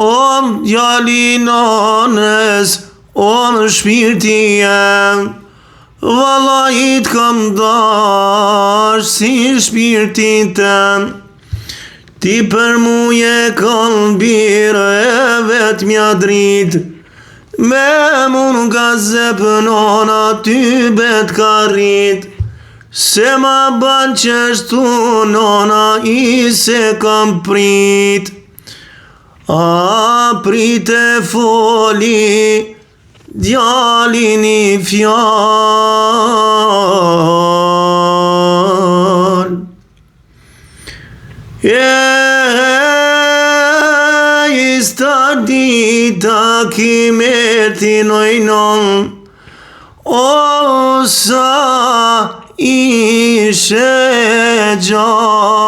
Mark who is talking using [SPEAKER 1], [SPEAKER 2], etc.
[SPEAKER 1] O djali nanës, o në shpirti jem, vallai t'kam dash si shpirtin tem. Ti për mu je kalbire e vet mja drit, me mun nga zepënona ty bet ka rrit, se ma ban qeshtu nona i se kam prit. A prit e foli djalin i fjall. Ista dita ki merti nojnon, o sa ishe gjale.